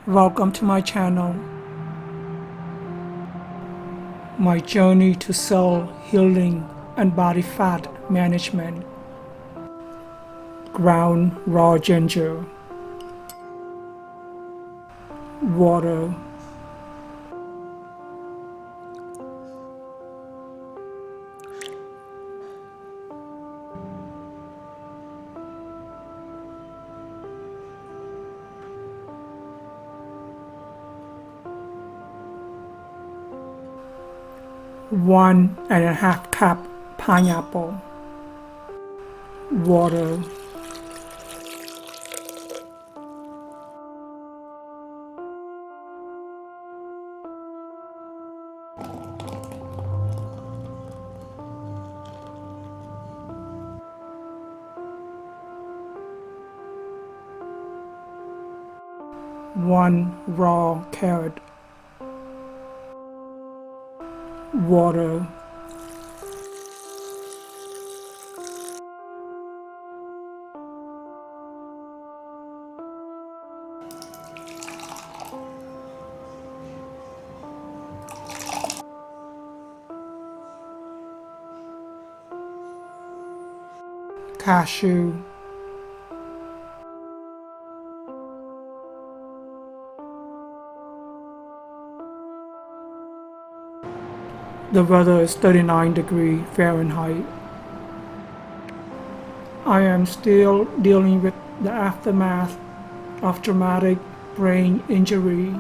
Welcome to my channel. My journey to cell healing and body fat management. Ground raw ginger. Water. One and a half cup pineapple. Water. One raw carrot. Water. Cashew. The weather is 39 degrees Fahrenheit. I am still dealing with the aftermath of traumatic brain injury.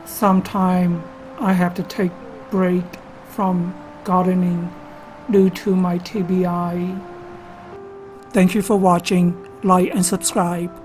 Sometimes I have to take break from gardening due to my TBI. Thank you for watching. Like and subscribe.